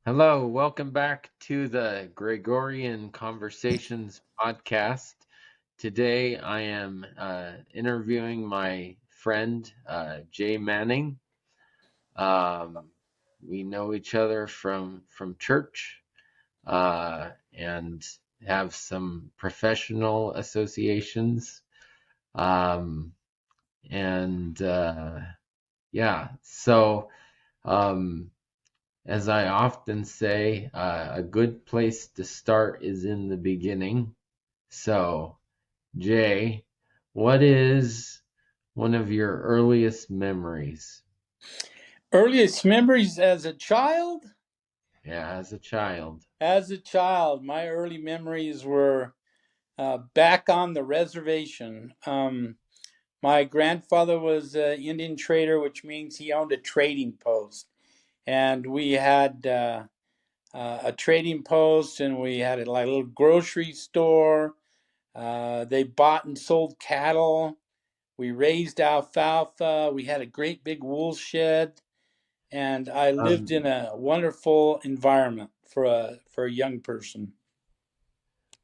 Hello, welcome back to the Gregorian Conversations podcast. Today I am interviewing my friend Jay Manning. Um, we know each other from church and have some professional associations. Um, and yeah, so. Um, As I often say, a good place to start is in the beginning. So, Jay, what is one of your earliest memories? Earliest memories as a child? Yeah, as a child. As a child, my early memories were back on the reservation. My grandfather was an Indian trader, which means he owned a trading post. And we had a trading post, and we had a little grocery store. They bought and sold cattle. We raised alfalfa. We had a great big wool shed. And I lived in Um, a wonderful environment for a young person.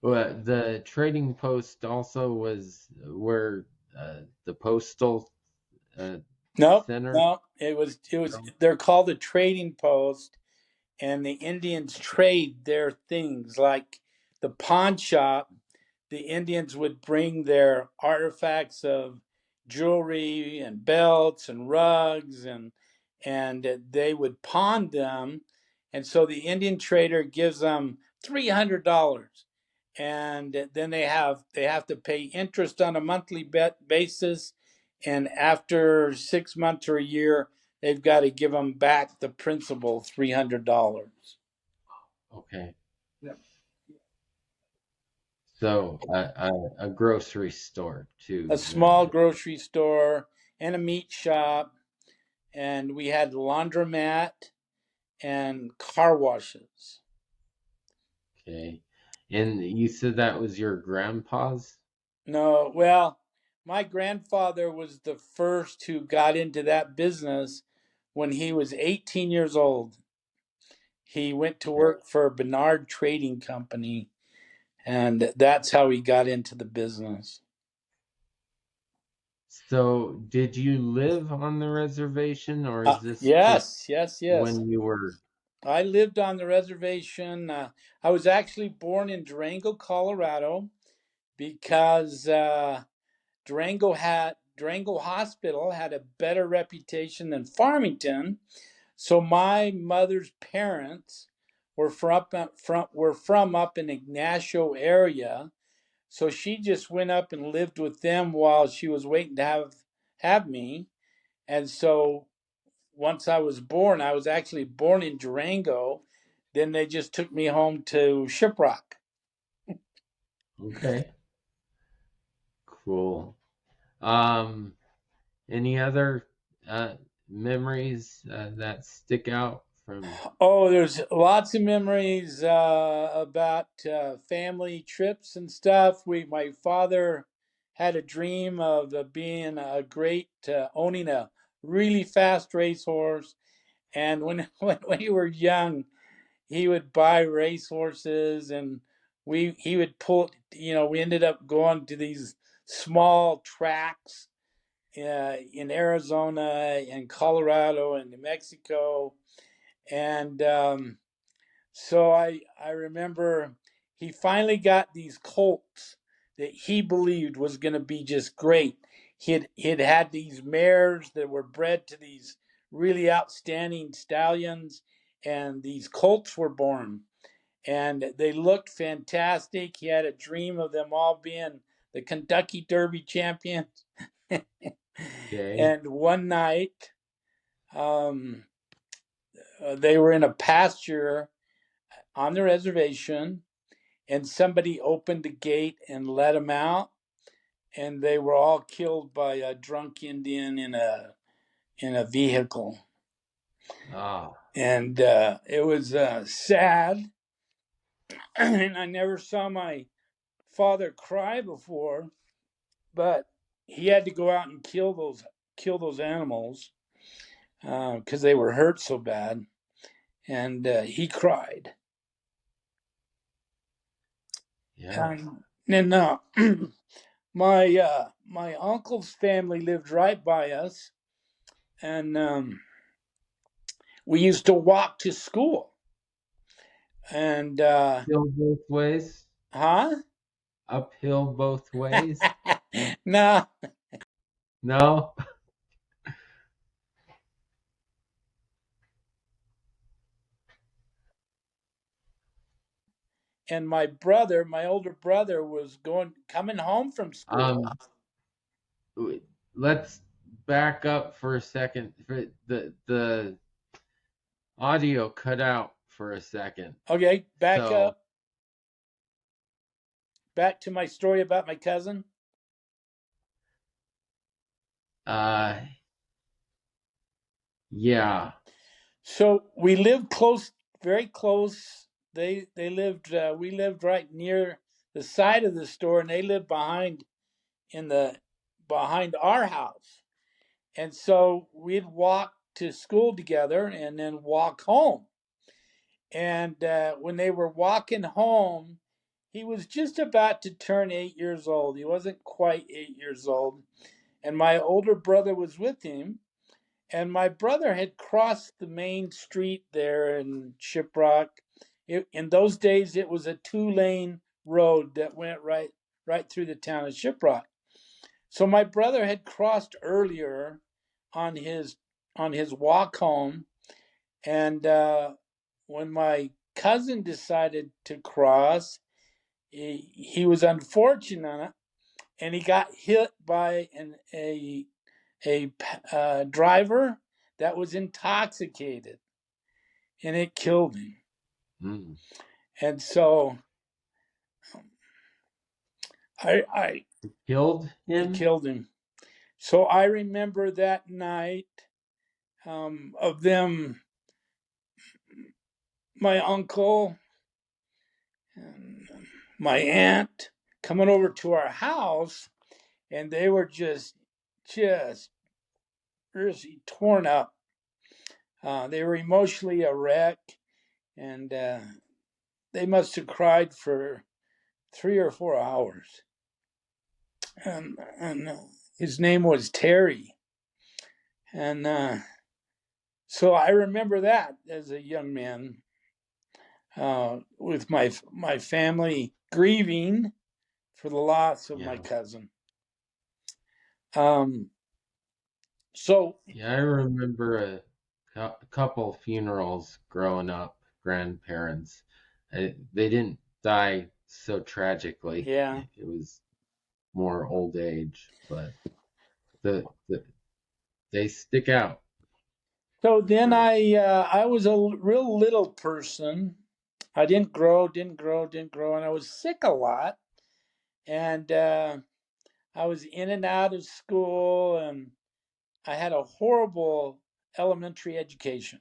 well, the trading post also was where the postal uh, Nope, center. no, it was. They're called a trading post, and the Indians trade their things like the pawn shop. The Indians would bring their artifacts of jewelry and belts and rugs and they would pawn them, and so the Indian trader gives them $300, and then they have to pay interest on a monthly basis, and after 6 months or a year they've got to give them back the principal $300. Okay. So a grocery store A too, small then. grocery store and a meat shop, and we had laundromat and car washes. Okay. And you said that was your grandpa's? No, well, my grandfather was the first who got into that business when he was 18 years old. He went to work for Bernard Trading Company, and that's how he got into the business. So, did you live on the reservation, or is this just Yes, yes, yes. when you were? I lived on the reservation. I was actually born in Durango, Colorado, because Durango Hospital had a better reputation than Farmington. So my mother's parents were from up in Ignacio area. So she just went up and lived with them while she was waiting to have me. And so once I was born, I was actually born in Durango. Then they just took me home to Shiprock. Okay, cool. Um, any other uh, memories that stick out from? Oh, there's lots of memories about family trips and stuff. My father had a dream of being a great, owning a really fast racehorse. And when, when we were young, he would buy racehorses, and he would pull. We ended up going to these small tracks in Arizona and Colorado and New Mexico, and so I remember he finally got these colts that he believed was going to be just great. He'd had these mares that were bred to these really outstanding stallions, and these colts were born, and they looked fantastic. He had a dream of them all being the Kentucky Derby champions. Okay. And one night, um, they were in a pasture on the reservation, and somebody opened the gate and let them out, and they were all killed by a drunk Indian in a vehicle. Ah, And it was sad, and I never saw my father cry before, but he had to go out and kill those animals because they were hurt so bad. and he cried. Yeah. And then my uncle's family lived right by us, and we used to walk to school. And Uphill both ways? huh? Uphill both ways? No. No? And my brother, my older brother, was coming home from school. Um, let's back up for a second. The audio cut out for a second. Okay, back So, up, back to my story about my cousin. uh, yeah, So we lived close, very close. They lived. We lived right near the side of the store, and they lived in the behind our house. And so we'd walk to school together, and then walk home. And when they were walking home, he was just about to turn 8 years old. He wasn't quite 8 years old, and my older brother was with him. And my brother had crossed the main street there in Shiprock. In those days, it was a two-lane road that went right through the town of Shiprock. So my brother had crossed earlier on his walk home, and when my cousin decided to cross, he was unfortunate, and he got hit by a driver that was intoxicated, and it killed him. mm, And so I killed it him. killed him. So I remember that night of them, my uncle and my aunt coming over to our house, and they were just really torn up. They were emotionally a wreck, and they must have cried for 3 or 4 hours. And his name was Terry. And so I remember that as a young man, with my family grieving for the loss of my Yeah. cousin. Um, so Yeah, I remember a couple funerals growing up, grandparents. They didn't die so tragically. yeah. It was more old age, but the they stick out So then for I was a real little person. I didn't grow, and I was sick a lot. And I was in and out of school, and I had a horrible elementary education.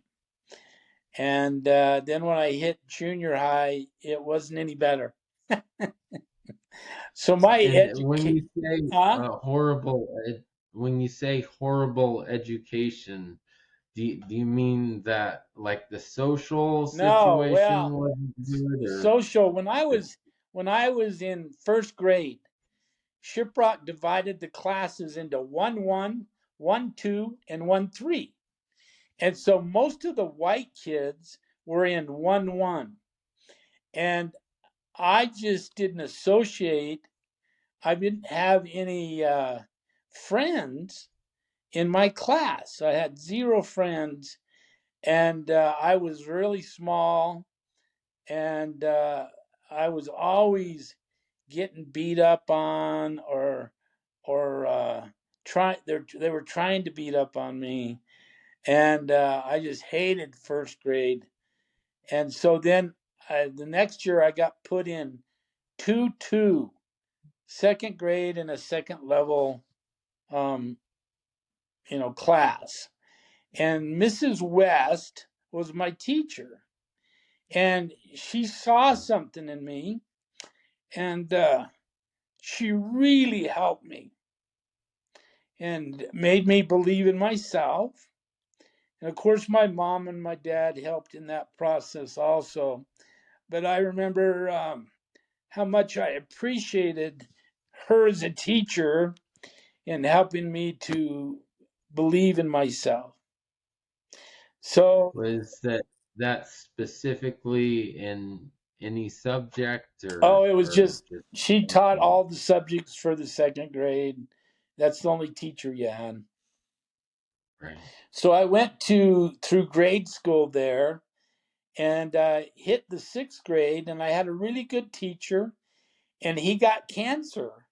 And then when I hit junior high, it wasn't any better. So my and when educate, you say huh? when you say horrible education, do you mean that like the social No, situation well, wasn't good or social. When I was in first grade, Shiprock divided the classes into 1-1, 1-2, and 1-3. And so most of the white kids were in 1-1. And I just didn't associate, I didn't have any friends in my class. I had zero friends, and I was really small, and I was always getting beat up on, or they were trying to beat up on me, and I just hated first grade. And so then the next year I got put in 2-2, second grade, in a second level um, class. And Mrs. West was my teacher, and she saw something in me, and she really helped me and made me believe in myself. And of course, my mom and my dad helped in that process also. But I remember how much I appreciated her as a teacher in helping me to believe in myself. So, Was that specifically in any subject oh, it was or just, just she taught anything? all the subjects for the second grade. That's the only teacher you had. Right. So I went through grade school there and hit the sixth grade, and I had a really good teacher, and he got cancer,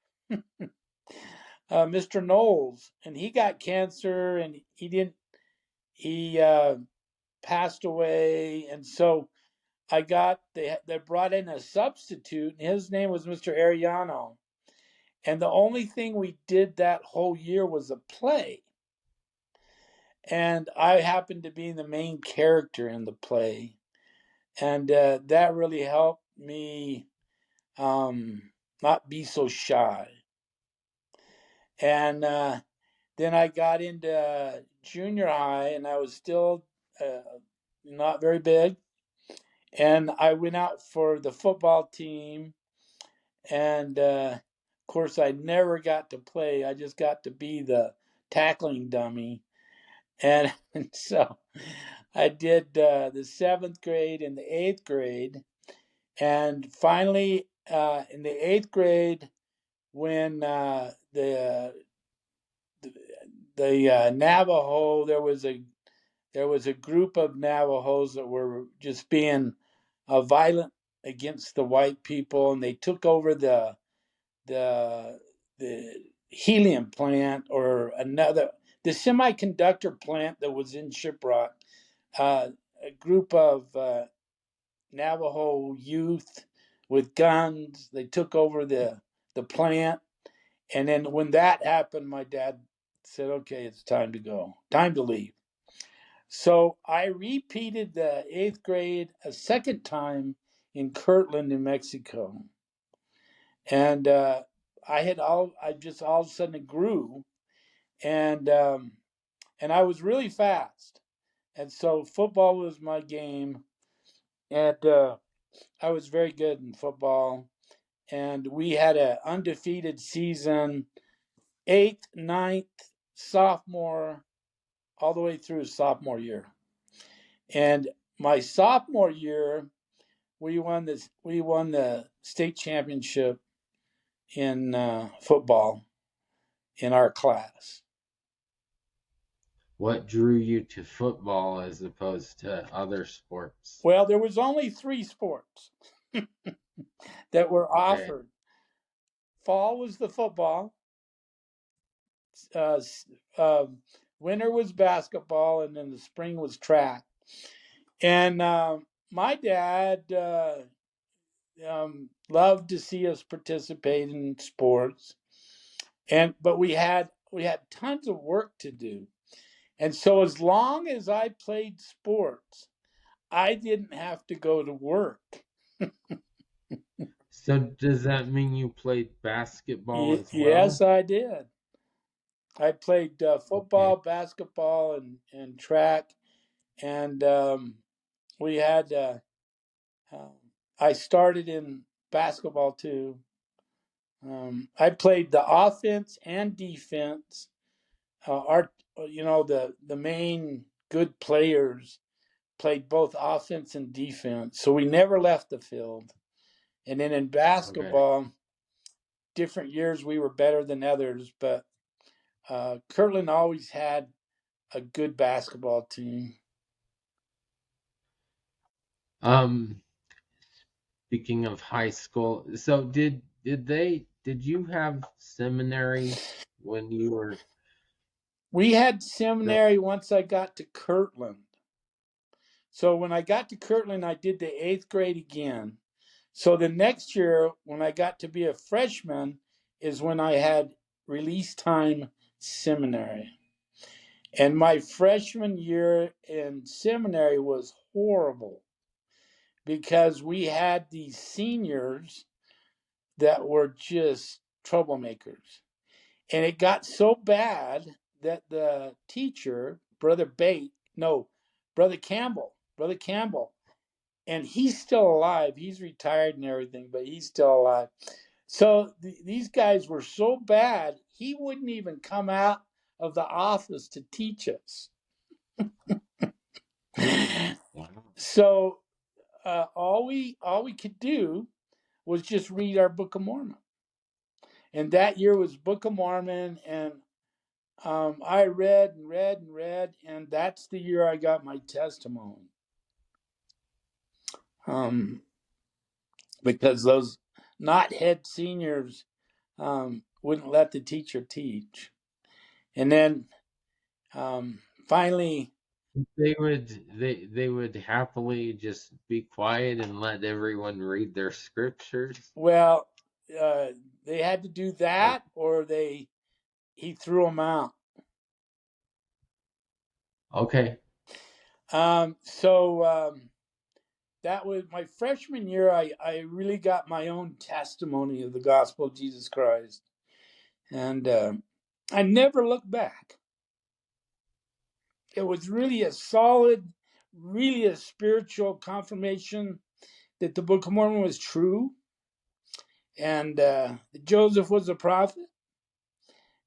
Mr. Knowles, and he got cancer, and he passed away, and so they brought in a substitute, and his name was Mr. Ariano, and the only thing we did that whole year was a play, and I happened to be the main character in the play, and that really helped me um, not be so shy. And then I got into junior high, and I was still not very big. And I went out for the football team, and of course, I never got to play. I just got to be the tackling dummy, and, and so I did the seventh grade and the eighth grade, and finally in the eighth grade, when the Navajo, there was a group of Navajos that were just being violent against the white people, and they took over the the helium plant or the semiconductor plant that was in Shiprock. A group of Navajo youth with guns. They took over the plant, and then when that happened, my dad said, "Okay, it's time to go. Time to leave." So I repeated the eighth grade a second time in Kirtland, New Mexico, and I just all of a sudden grew, and and I was really fast, and so football was my game, and I was very good in football, and we had an undefeated season, eighth, ninth, sophomore, all the way through sophomore year. And my sophomore year, we won the state championship in football in our class. What drew you to football as opposed to other sports? Well, there was only three sports that were Okay. offered. Fall was the football, uh, uh, winter was basketball, and then the spring was track. And my dad loved to see us participate in sports, and but we had tons of work to do. And so as long as I played sports, I didn't have to go to work. So does that mean you played basketball as Yes, well? I did. I played Okay. football, basketball, and track, and we had. Um, I started in basketball too. I played the offense and defense. Our, the main good players played both offense and defense, so we never left the field. And then in Okay. basketball, different years we were better than others, but Kirtland always had a good basketball team. Um, Speaking of high school, so did you have seminary when you were We had go, seminary once I got to Kirtland. So when I got to Kirtland, I did the eighth grade again. So the next year, when I got to be a freshman, is when I had release time seminary. And my freshman year in seminary was horrible because we had these seniors that were just troublemakers. And it got so bad that the teacher, Brother Bate, No, Brother Campbell, and he's still alive. He's retired and everything, but he's still alive. So these guys were so bad, he wouldn't even come out of the office to teach us. Wow. So all we could do was just read our Book of Mormon, and that year was Book of Mormon, and I read and read and read, and that's the year I got my testimony. Um, because those not head seniors wouldn't let the teacher teach, and then finally, They would happily just be quiet and let everyone read their scriptures. well, uh, they had to do Or that, or he threw them out. okay, So that was my freshman year. I really got my own testimony of the gospel of Jesus Christ, and I never looked back. It was really a solid, really a spiritual confirmation that the Book of Mormon was true, and Joseph was a prophet,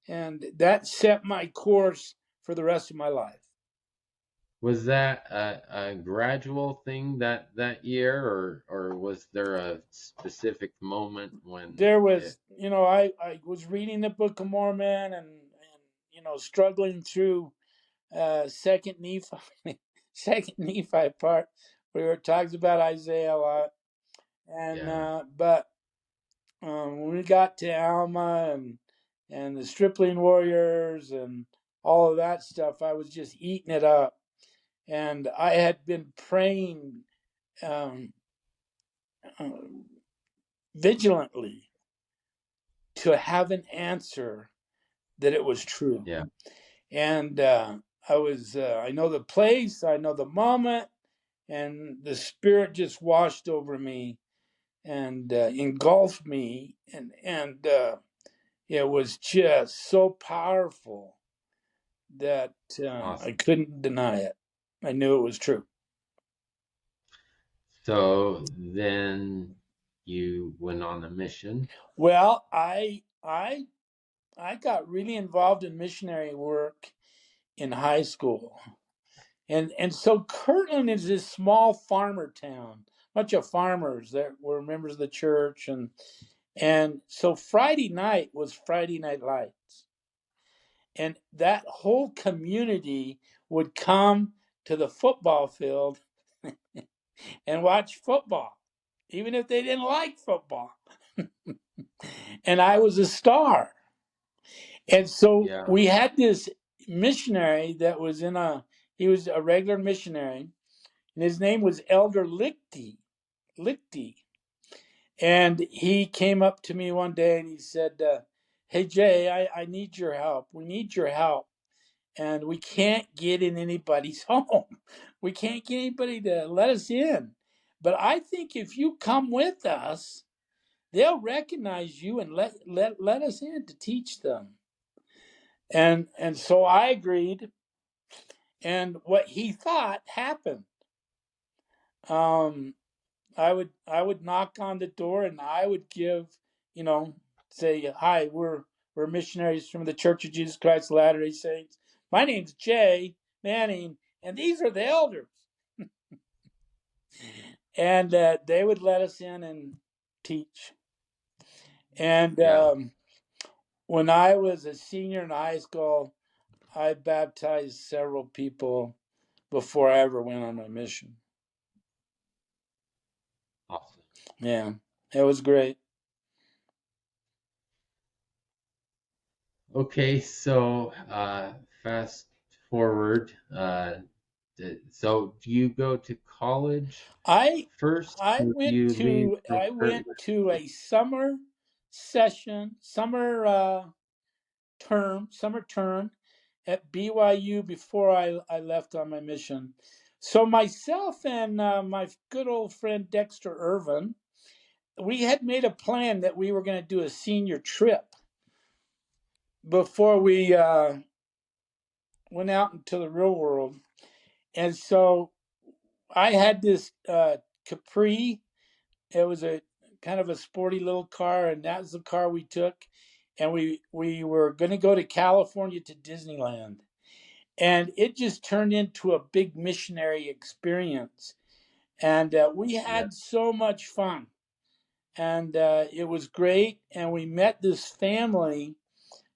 and that set my course for the rest of my life. was that a gradual thing that year, or was there a specific moment when There it? was, I was reading the Book of Mormon, and struggling through Second Nephi, Second Nephi part where it talks about Isaiah a lot, and Yeah, but when we got to Alma and the Stripling Warriors and all of that stuff, I was just eating it up, and I had been praying um, uh, vigilantly to have an answer that it was true. yeah. And I know the place, I know the moment, and the Spirit just washed over me and engulfed me, and it was just so powerful that I Awesome. couldn't deny it. I knew it was true. So then you went on a mission. Well, I got really involved in missionary work in high school. And so Kirtland is this small farmer town, bunch of farmers that were members of the church, and so Friday night was Friday Night Lights, and that whole community would come to the football field and watch football, even if they didn't like football. And I was a star, and so Yeah, we had this missionary that was he was a regular missionary, and his name was Elder Lichty. And he came up to me one day and he said, "Hey Jay, I need your help. We need your help, and we can't get in anybody's home. We can't get anybody to let us in. But I think if you come with us, they'll recognize you and let us in to teach them." And so I agreed, and what he thought happened. Um, I would knock on the door and I would give, you know, say, "Hi, we're missionaries from the Church of Jesus Christ of Latter-day Saints. My name's Jay Manning, and these are the elders." And they would let us in and teach. And yeah. when I was a senior in high school, I baptized several people before I ever went on my mission. Awesome. Yeah, it was great. Okay, so fast forward. So do you go to college I first, I or do went you leave to from I went Kirtland? to a summer term at BYU before I left on my mission. So myself and my good old friend Dexter Irvin, we had made a plan that we were going to do a senior trip before we went out into the real world. And so I had this Capri. It was a kind of a sporty little car, and that was the car we took. And we were going to go to California to Disneyland, and it just turned into a big missionary experience. And we Yeah. had so much fun, and it was great. And we met this family.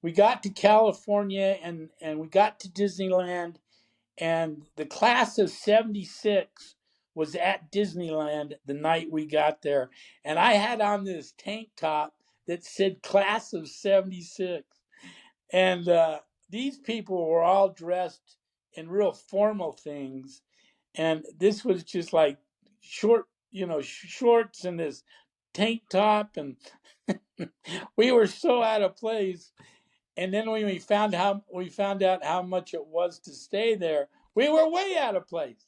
We got to California, and we got to Disneyland, and the class of 76 was at Disneyland the night we got there. And I had on this tank top that said class of 76. And these people were all dressed in real formal things. And this was just like short, shorts and this tank top. And we were so out of place. And then when we found out how much it was to stay there, we were way out of place.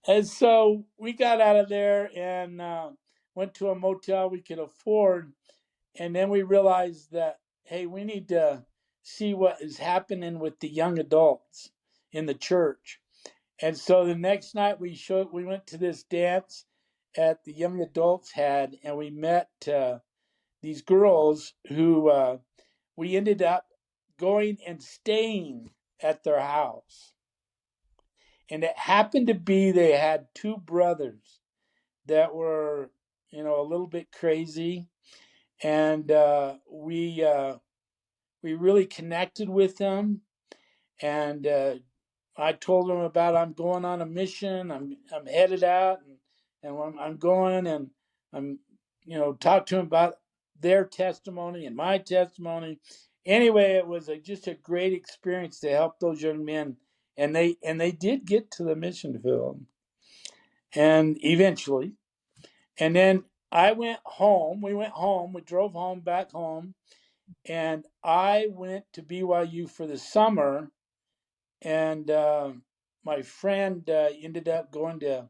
And so we got out of there and went to a motel we could afford. And then we realized that, hey, we need to see what is happening with the young adults in the church. And so the next night we went to this dance at the young adults had, and we met these girls who we ended up going and staying at their house. And it happened to be they had two brothers that were, a little bit crazy. And we really connected with them. And I told them about I'm going on a mission. I'm headed out, and I'm going, and I'm talk to them about their testimony and my testimony. Anyway, it was just a great experience to help those young men, and they did get to the mission field, and eventually, and then I went home. We went home. We drove home back home, and I went to BYU for the summer, and my friend ended up going to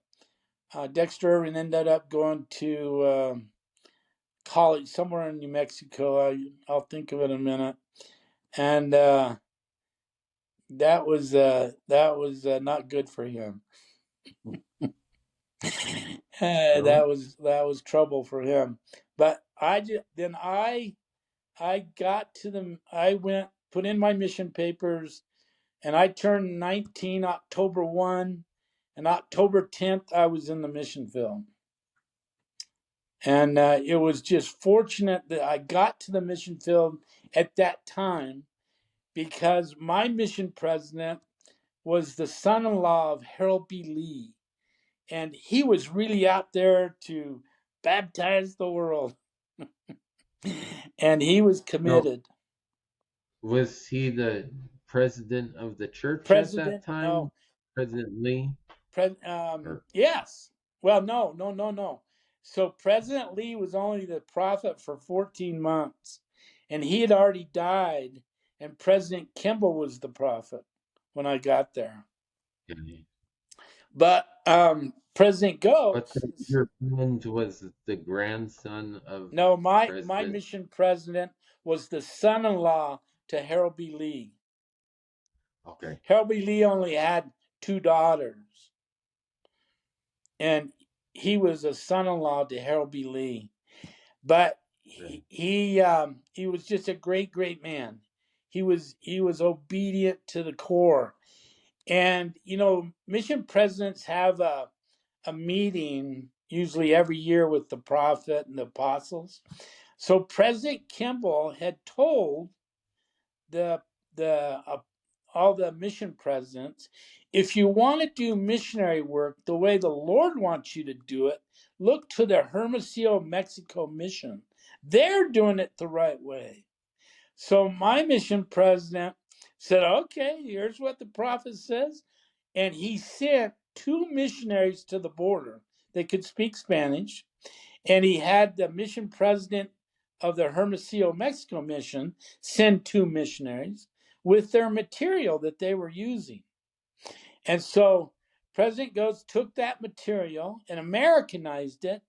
Dexter and ended up going to college somewhere in New Mexico. I'll think of it in a minute. And that was not good for him. Really? That was trouble for him. But I got to the I went put in my mission papers, and I turned 19 October 1, and October 10th I was in the mission field. And it was just fortunate that I got to the mission field at that time, because my mission president was the son-in-law of Harold B. Lee, and he was really out there to baptize the world, and he was So, committed. was he the president of the church at that President, no, time? President Lee? Or yes. Well, no, no, no, no. So President Lee was only the prophet for 14 months, and he had already died, and President Kimball was the prophet when I got there. okay. But President But Goetz, your friend was the grandson of no, my President. mission president was the son-in-law to Harold B. Lee. Okay. Harold B. Lee only had two daughters, and he was a son-in-law to Harold B. Lee. But Right. he was just a great man. He was obedient to the core. And mission presidents have a meeting usually every year with the prophet and the apostles. So President Kimball had told the the all the mission presidents, if you want to do missionary work the way the Lord wants you to do it, look to the Hermosillo, Mexico mission. They're doing it the right way. So my mission president said, okay, here's what the prophet says. And he sent two missionaries to the border that could speak Spanish. And he had the mission president of the Hermosillo, Mexico mission send two missionaries with their material that they were using. And so President Goetz took that material and Americanized it,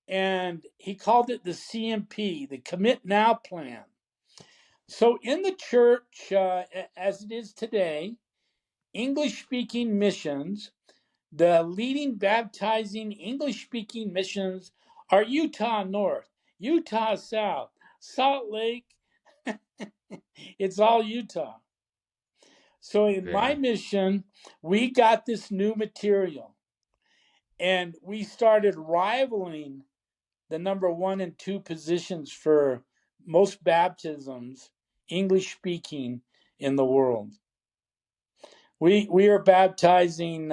and he called it the CMP, the Commit Now Plan. So in the church, as it is today, English-speaking missions. The leading baptizing English-speaking missions are Utah North, Utah South, Salt Lake. It's all Utah. So in my Okay. mission, we got this new material and we started rivaling the number 1 and 2 positions for most baptisms, English speaking, in the world. We are baptizing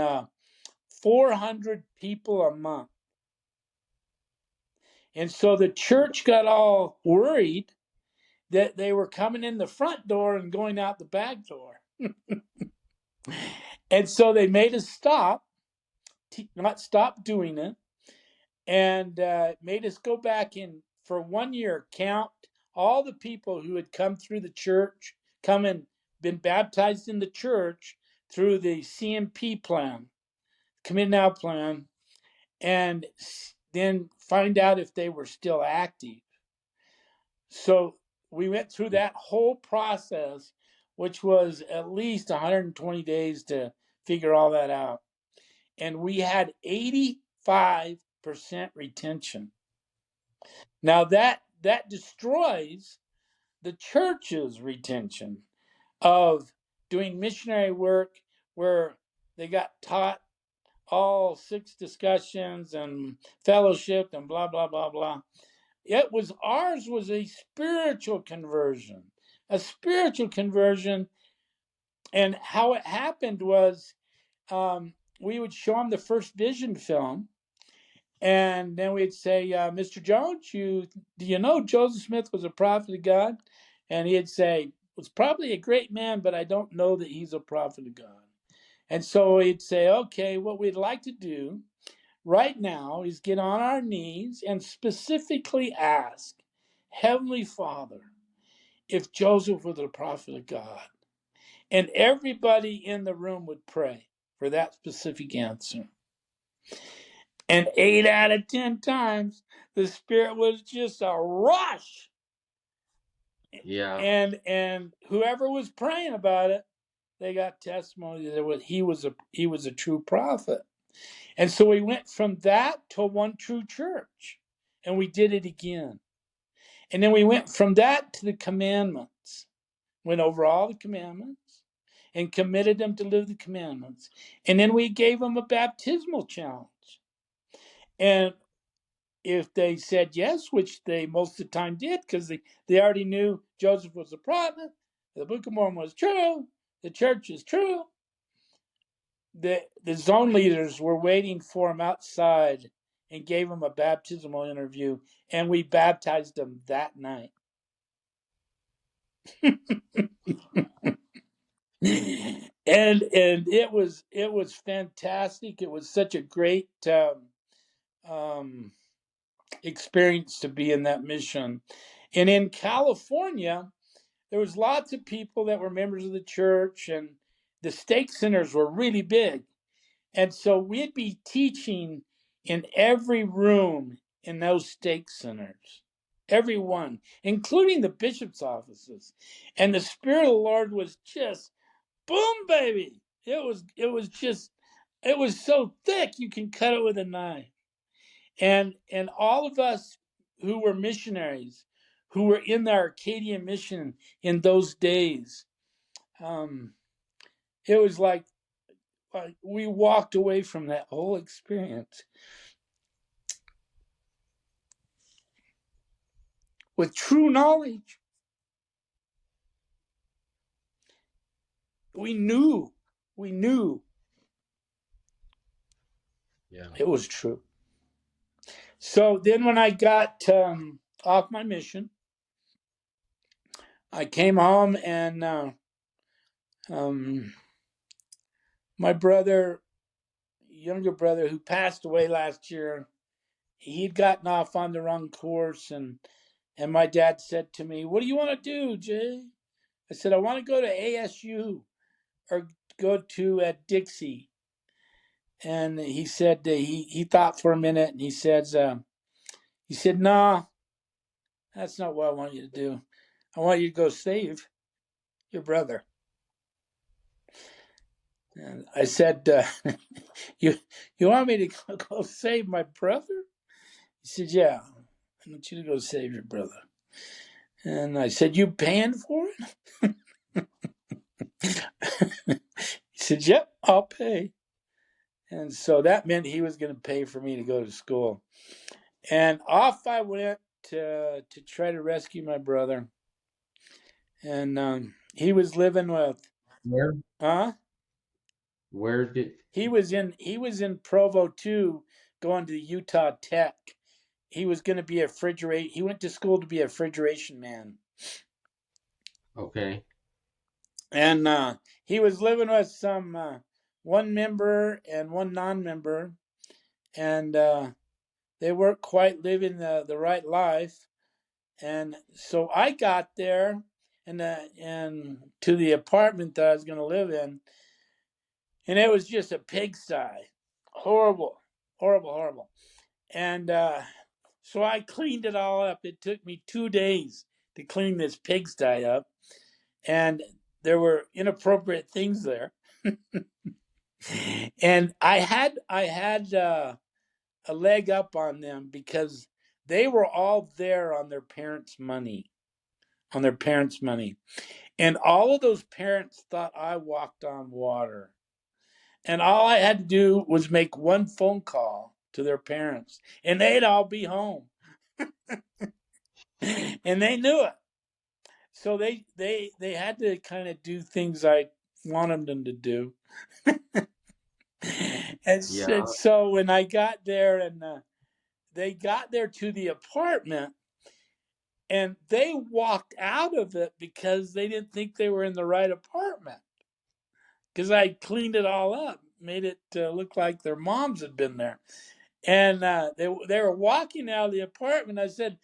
400 people a month. And so the church got all worried that they were coming in the front door and going out the back door. And so they made us not stop doing it, and made us go back and for 1 year count all the people who had come through the church, come and been baptized in the church through the CMP plan, Commit Now plan, and then find out if they were still active. So we went through that whole process, which was at least 120 days to figure all that out. And we had 85% retention. Now that destroys the church's retention of doing missionary work where they got taught all 6 discussions and fellowship and blah blah blah blah. Ours was a spiritual conversion. A spiritual conversion. And how it happened was we would show them the first vision film, and then we'd say, Mr. Jones, do you know Joseph Smith was a prophet of God? And he'd say, was probably a great man, but I don't know that he's a prophet of God. And so we'd say, okay, what we'd like to do right now is get on our knees and specifically ask Heavenly Father if Joseph was a prophet of God. And everybody in the room would pray for that specific answer. And 8 out of 10 times, the Spirit was just a rush. Yeah. And whoever was praying about it, they got testimony that he was a true prophet. And so we went from that to one true church, and we did it again. And then we went from that to the commandments, went over all the commandments and committed them to live the commandments. And then we gave them a baptismal challenge. And if they said yes, which they most of the time did, because they already knew Joseph was a prophet, the Book of Mormon was true, the church is true, the zone leaders were waiting for him outside and gave him a baptismal interview, and we baptized them that night. And it was fantastic. It was such a great experience to be in that mission. And in California, there was lots of people that were members of the church, and the stake centers were really big. And so we'd be teaching in every room in those stake centers, every one, including the bishop's offices. And the Spirit of the Lord was just boom, baby. It was so thick you can cut it with a knife. And all of us who were missionaries, who were in the Arcadian mission in those days, it was like we walked away from that whole experience with true knowledge. We knew Yeah. it was true. So then when I got off my mission, I came home, and my younger brother, who passed away last year, he'd gotten off on the wrong course, and my dad said to me, "What do you want to do, Jay?" I said, "I want to go to ASU or go to Dixie." And he said he thought for a minute, and he said, "Nah, that's not what I want you to do. I want you to go save your brother." And I said, "You want me to go save my brother?" He said, "Yeah, I want you to go save your brother." And I said, "You paying for it?" He said, "Yep, I'll pay." And so that meant he was going to pay for me to go to school. And off I went to try to rescue my brother. And he was living with, Where huh? where did He was in Provo too, going to Utah Tech. He was going to be a refrigerate. He went to school to be a refrigeration man, okay. and he was living with some one member and one non-member, and they weren't quite living the right life. And so I got there and to the apartment that I was going to live in, and it was just a pigsty, horrible, horrible, horrible. And so I cleaned it all up. It took me 2 days to clean this pigsty up, and there were inappropriate things there. And I had a leg up on them because they were all there on their parents' money, and all of those parents thought I walked on water. And all I had to do was make one phone call to their parents, and they'd all be home, and they knew it. So they had to kind of do things I wanted them to do. And Yeah, so when I got there and they got there to the apartment, and they walked out of it because they didn't think they were in the right apartment because I cleaned it all up, made it look like their moms had been there. And they were walking out of the apartment. I said,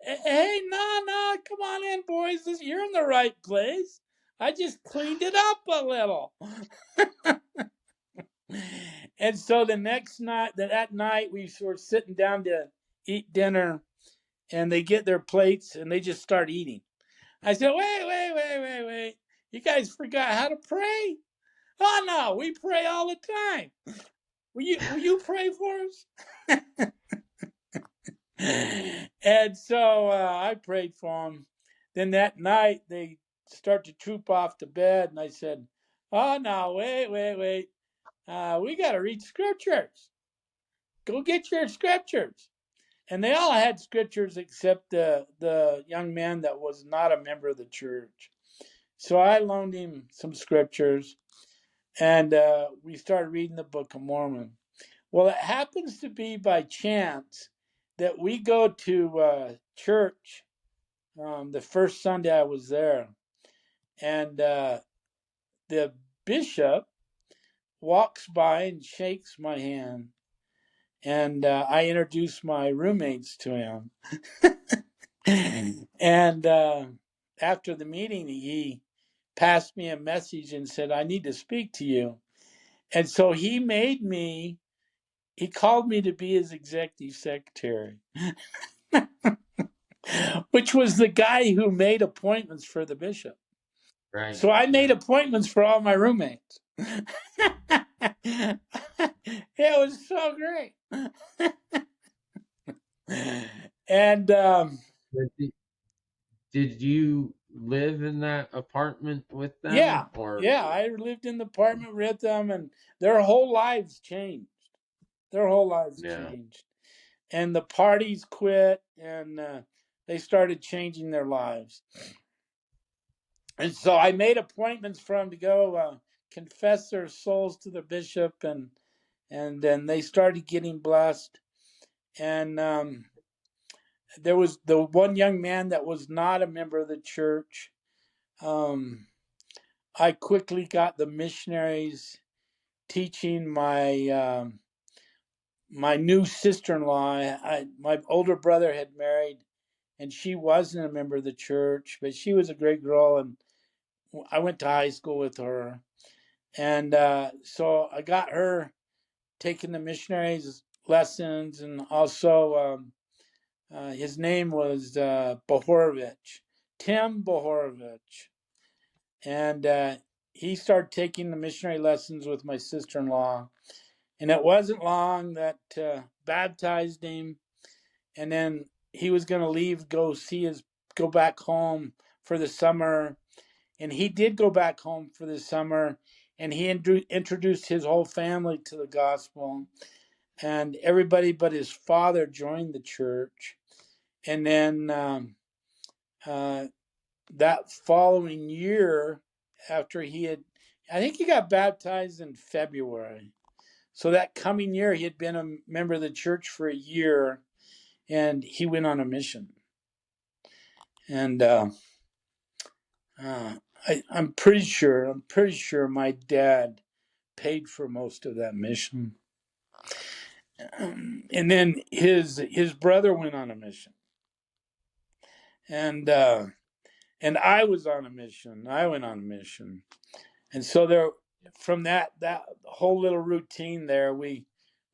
"Hey, no, come on in, boys. You're in the right place. I just cleaned it up a little." And so the next night, that night, we were sitting down to eat dinner, and they get their plates and they just start eating. I said, "Wait. You guys forgot how to pray?" "Oh, no, we pray all the time. Will you pray for us?" And so I prayed for them. Then that night they start to troop off to bed, and I said, "Oh no, wait. We got to read scriptures. Go get your scriptures." And they all had scriptures except the young man that was not a member of the church. So I loaned him some scriptures, and we started reading the Book of Mormon. Well, it happens to be by chance that we go to church the first Sunday I was there, and the bishop walks by and shakes my hand, and I introduce my roommates to him. And after the meeting, he passed me a message and said, "I need to speak to you." And so he called me to be his executive secretary, which was the guy who made appointments for the bishop. right. So I made Yeah. appointments for all my roommates. It was so great. And Did, did you live in that apartment with yeah, them or yeah, I lived in the apartment with them, and their whole lives changed. Their whole lives yeah, changed. And the parties quit, and they started changing their lives. And so I made appointments for them to go confess their souls to the bishop, and then they started getting blessed. And there was the one young man that was not a member of the church. Um, I quickly got the missionaries teaching my new sister-in-law. My older brother had married, and she wasn't a member of the church, but she was a great girl, and I went to high school with her. And so I got her taking the missionaries lessons, and also his name was Bohorovich, Tim Bohorovich. And he started taking the missionary lessons with my sister-in-law, and it wasn't long that baptized him, and then he was going to leave, go back home for the summer, and he did go back home for the summer, and he introduced his whole family to the gospel, and everybody but his father joined the church, and then uh, that following year, after I think he got baptized in February. So that coming year, he had been a member of the church for a year, and he went on a mission. And uh, I'm pretty sure my dad paid for most of that mission. And then his brother went on a mission, and I was on a mission. I went on a mission, and so there, from that whole little routine there, we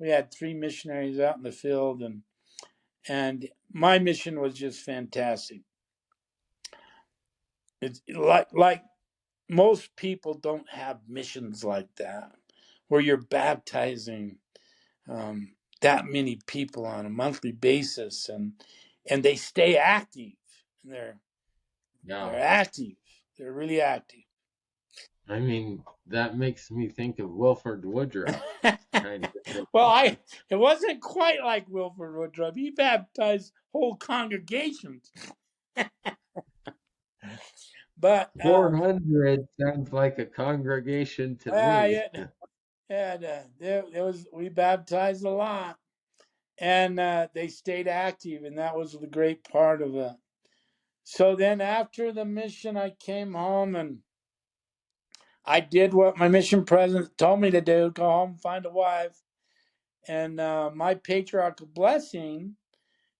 had 3 missionaries out in the field, and my mission was just fantastic. It's like most people don't have missions like that, where you're baptizing that many people on a monthly basis, and they stay active. They're Yeah. they're active. They're really active. I mean, that makes me think of Wilford Woodruff, kind of. Well, it wasn't quite like Wilford Woodruff. He baptized whole congregations, but 400 sounds like a congregation to me. yeah, there was we baptized a lot, and they stayed active, and that was the great part of it. So then, after the mission, I came home and I did what my mission president told me to do: go home, find a wife, and my patriarchal blessing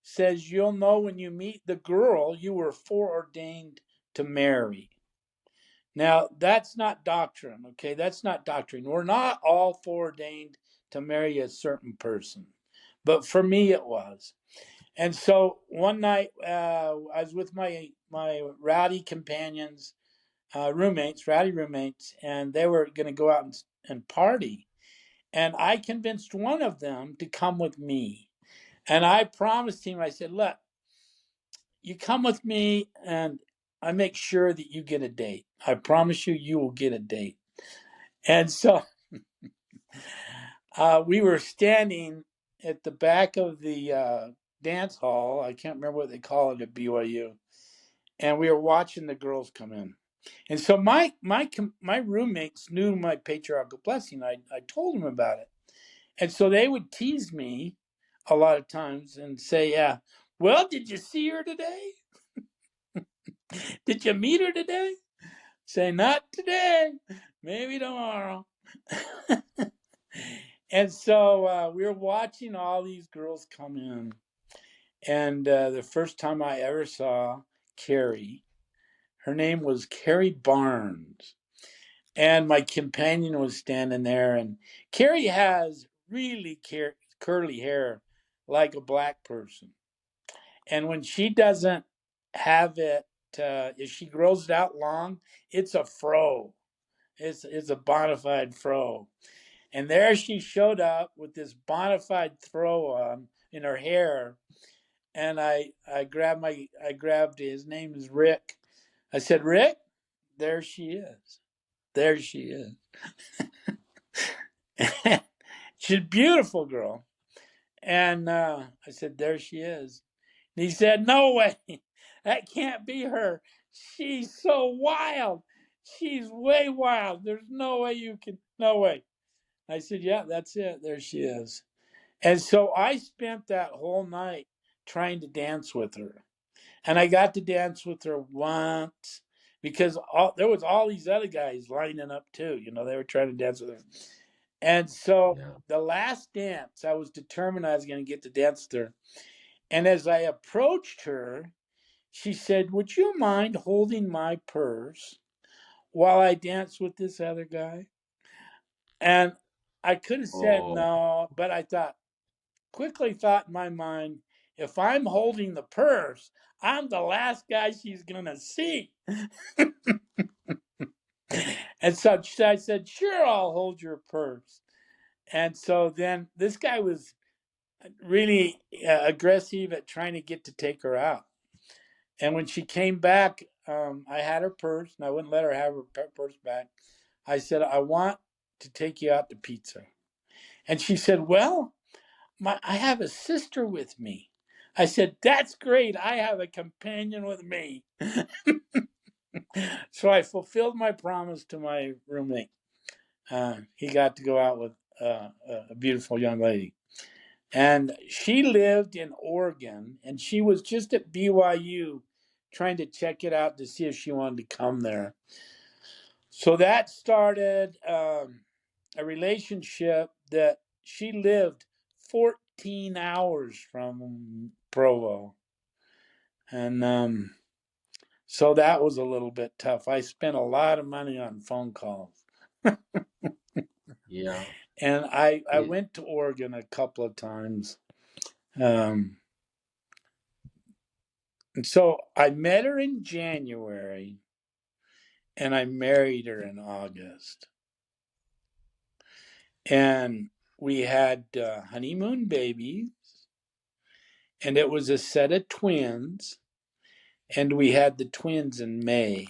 says you'll know when you meet the girl you were foreordained to marry. Now, that's not doctrine, okay? That's not doctrine. We're not all foreordained to marry a certain person. But for me, it was. And so one night, I was with my rowdy companions, rowdy roommates, and they were going to go out and party. And I convinced one of them to come with me. And I promised him, I said, look, you come with me and I make sure that you get a date. I promise you, you will get a date. And so we were standing at the back of the dance hall. I can't remember what they call it at BYU. And we were watching the girls come in. And so my roommates knew my patriarchal blessing. I told them about it. And so they would tease me a lot of times and say, yeah, well, did you see her today? Did you meet her today? Say, not today, maybe tomorrow. And so we were watching all these girls come in. And the first time I ever saw Carrie, her name was Carrie Barnes. And my companion was standing there. And Carrie has really curly hair like a black person. And when she doesn't have it, if she grows it out long, it's a fro. It's a bona fide fro. And there she showed up with this bona fide throw on in her hair. And I grabbed his name is Rick. I said, Rick, there she is. There she is. She's a beautiful girl. And I said, there she is. And he said, no way. That can't be her. She's so wild. She's way wild. There's no way you can, no way. I said, yeah, that's it. There she is. And so I spent that whole night trying to dance with her. And I got to dance with her once because there was all these other guys lining up too. You know, they were trying to dance with her. And so Yeah. the last dance, I was determined I was going to get to dance with her. And as I approached her, she said, would you mind holding my purse while I dance with this other guy? And I could have said Oh, no, but quickly thought in my mind, if I'm holding the purse, I'm the last guy she's going to see. And so I said, sure, I'll hold your purse. And so then this guy was really aggressive at trying to get to take her out. And when she came back, I had her purse and I wouldn't let her have her purse back. I said, I want to take you out to pizza. And she said, well, I have a sister with me. I said, that's great. I have a companion with me. So I fulfilled my promise to my roommate. He got to go out with a beautiful young lady. And she lived in Oregon, and she was just at BYU trying to check it out to see if she wanted to come there. So that started a relationship that she lived 14 hours from Provo. And so that was a little bit tough. I spent a lot of money on phone calls. Yeah. And I It, went to Oregon a couple of times. Um, and so I met her in January and I married her in August. And we had honeymoon babies, and it was a set of twins, and we had the twins in May.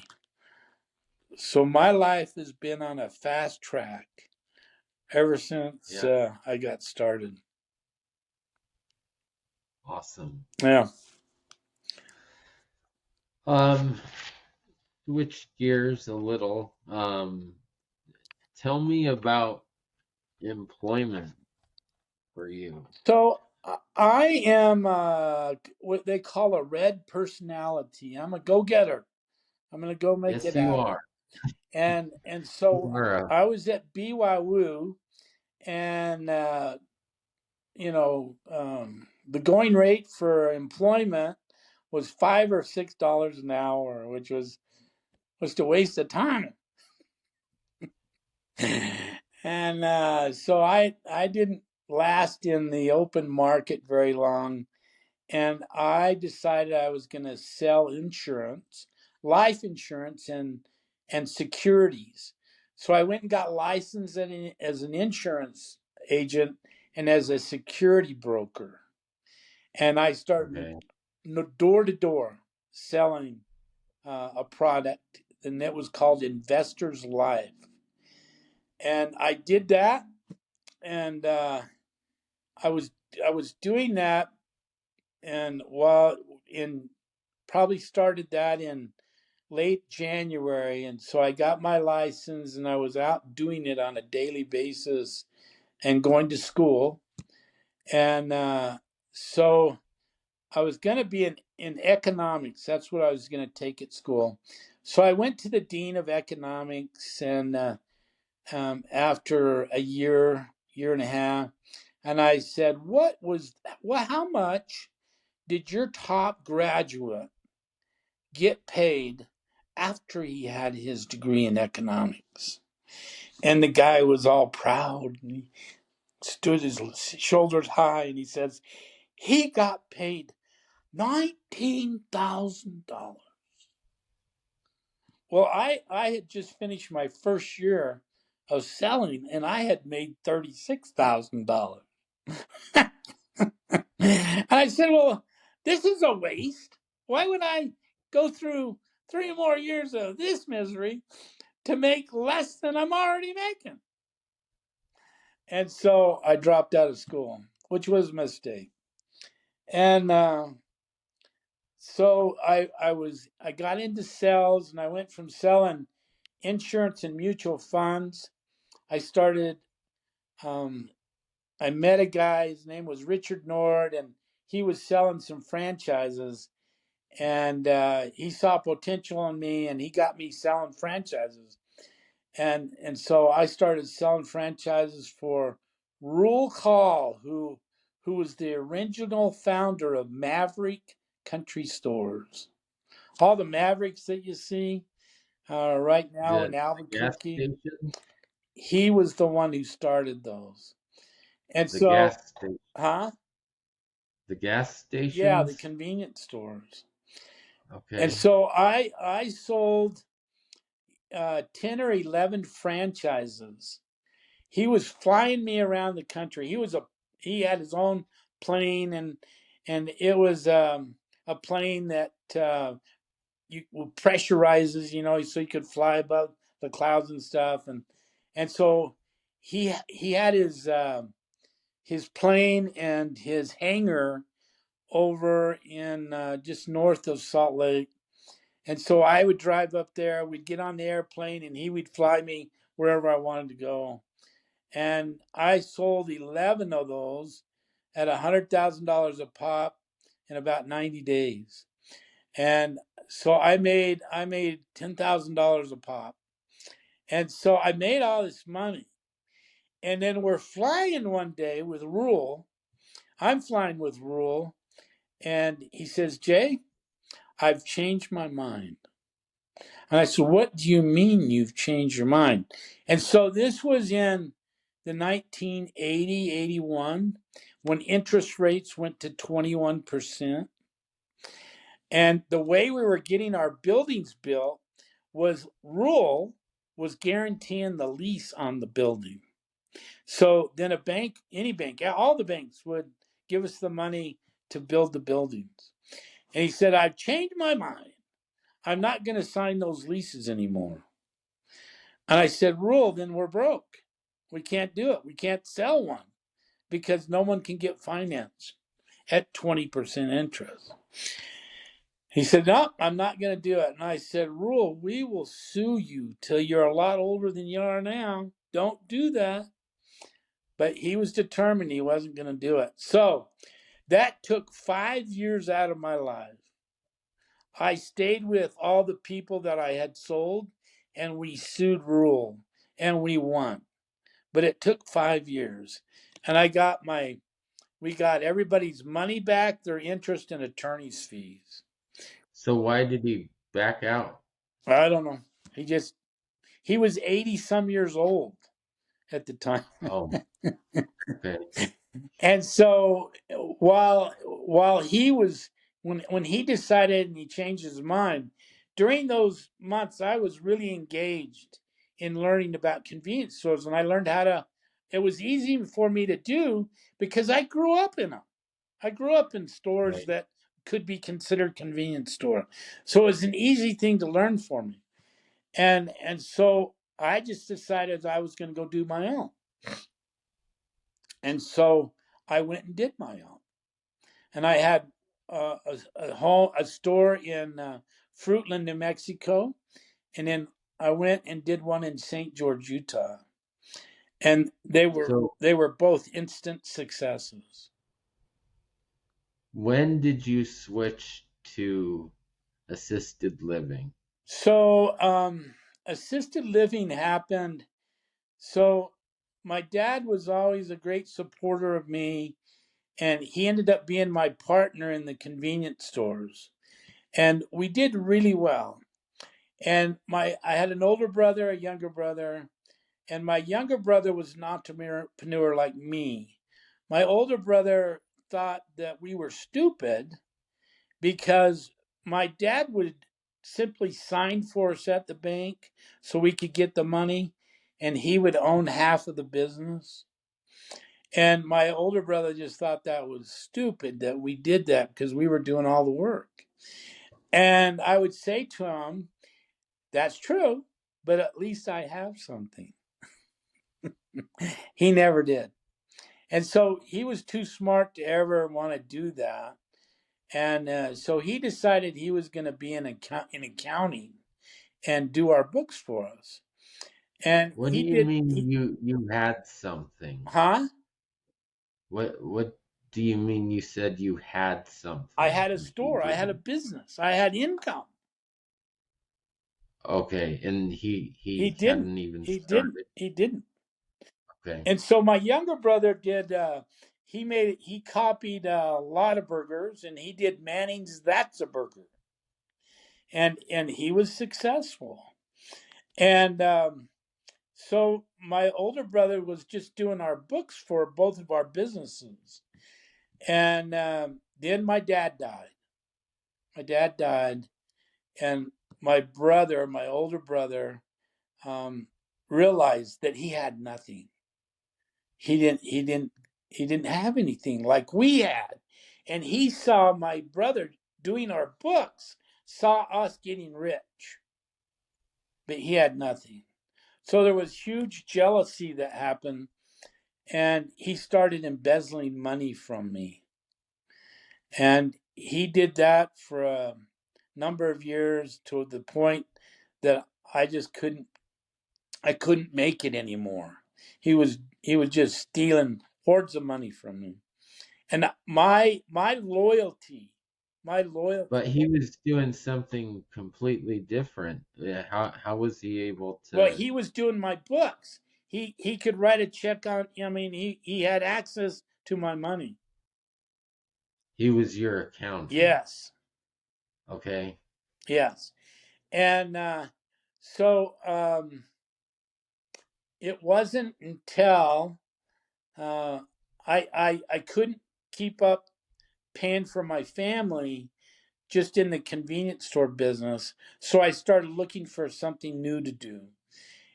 So my life has been on a fast track ever since yeah. I got started. Awesome. Yeah. Um, switch gears a little. Tell me about employment for you. So I am what they call a red personality. I'm a go-getter. I'm going to go make Yes, it you happen. are. And so You are I was at BYU, and the going rate for employment was $5 or $6 an hour, which was a waste of time. And so I didn't last in the open market very long, and I decided I was going to sell insurance, life insurance, and securities. So I went and got licensed as an insurance agent and as a security broker, and I started okay. door to door selling a product, and that was called Investors Life. And I did that, and I was I was doing that, and while in probably started that in late January, and so I got my license, and I was out doing it on a daily basis and going to school, and so I was going to be in economics. That's what I was going to take at school. So I went to the dean of economics, and after a year and a half, and I said, How much did your top graduate get paid after he had his degree in economics?" And the guy was all proud, and he stood his shoulders high, and he says, he got paid $19,000. Well, I had just finished my first year of selling, and I had made $36,000. And I said, well, this is a waste. Why would I go through 3 more years of this misery to make less than I'm already making? And so I dropped out of school, which was a mistake. And so I got into sales, and I went from selling insurance and mutual funds. I started. Um, I met a guy. His name was Richard Nord, and he was selling some franchises. And he saw potential in me, and he got me selling franchises. And so I started selling franchises for Rule Call, who was the original founder of Maverick Country Stores. All the Mavericks that you see right now in The gas Albuquerque, station, he was the one who started those. And the so, gas station, huh? the gas Yeah, the stations. convenience stores. And Okay. so I sold 10 or 11 franchises. He was flying me around the country. He had his own plane, and it was a plane that you pressurizes, so he could fly above the clouds and stuff, and so he had his plane and his hangar over in just north of Salt Lake. And so I would drive up there, we'd get on the airplane, and he would fly me wherever I wanted to go. And I sold 11 of those at $100,000 a pop in about 90 days. And so I made $10,000 a pop. And so I made all this money. And then we're flying one day with Rule. I'm flying with Rule, and he says, "Jay, I've changed my mind." And I said, "What do you mean you've changed your mind?" And so this was in the 1980, 81, when interest rates went to 21%. And the way we were getting our buildings built was Rule was guaranteeing the lease on the building. So then a bank, any bank, all the banks would give us the money to build the buildings. And he said, "I've changed my mind. I'm not going to sign those leases anymore." And I said, "Rule, then we're broke. We can't do it. We can't sell one because no one can get finance at 20% interest." He said, "No, I'm not going to do it." And I said, "Rule, we will sue you till you're a lot older than you are now. Don't do that." But he was determined he wasn't going to do it. So that took 5 years out of my life. I stayed with all the people that I had sold, and we sued Rule, and we won. But it took 5 years, and we got everybody's money back, their interest, and attorney's fees. So why did he back out? I don't know. He was 80 some years old at the time. Oh, okay. And so while he was when he decided and he changed his mind, during those months I was really engaged in learning about convenience stores, and I learned how to. It was easy for me to do because I grew up in them. I grew up in stores Right. that could be considered convenience store, so it was an easy thing to learn for me. And so I just decided I was going to go do my own, and so I went and did my own. And I had a store in Fruitland, New Mexico, and then I went and did one in St. George, Utah, and they were So they were both instant successes. when did you switch to assisted living? So assisted living happened. So my dad was always a great supporter of me, and he ended up being my partner in the convenience stores, and we did really well. And I had an older brother, a younger brother, and my younger brother was an entrepreneur like me. My older brother thought that we were stupid because my dad would simply sign for us at the bank so we could get the money, and he would own half of the business. And my older brother just thought that was stupid that we did that because we were doing all the work. And I would say to him, "That's true, but at least I have something." He never did. And so he was too smart to ever want to do that. And so he decided he was going to be in accounting and do our books for us. And What do he you did, mean you had something? huh? What do you mean you said you had I something had a and he store, I had a didn't? business, I had income. Okay, and He he didn't. hadn't even He didn't. started. He didn't. Okay. And so my younger brother did. He copied a lot of burgers, and he did Manning's That's a Burger, and he was successful. And so my older brother was just doing our books for both of our businesses, and then my dad died. My dad died, and my older brother, um, realized that he had nothing. He didn't. He didn't. He didn't have anything like we had, and he saw my brother doing our books, saw us getting rich, but he had nothing. So there was huge jealousy that happened, and he started embezzling money from me. And he did that for a number of years to the point that I couldn't make it anymore. He was just stealing hordes of money from me. And my But loyalty. he was doing something completely different. Yeah, how was he able Well, to? he was doing my books. He could write a check on. I mean, he had access to my money. He was your accountant, Yes, okay? yes. And so it wasn't until uh, I couldn't keep up paying for my family just in the convenience store business. So I started looking for something new to do.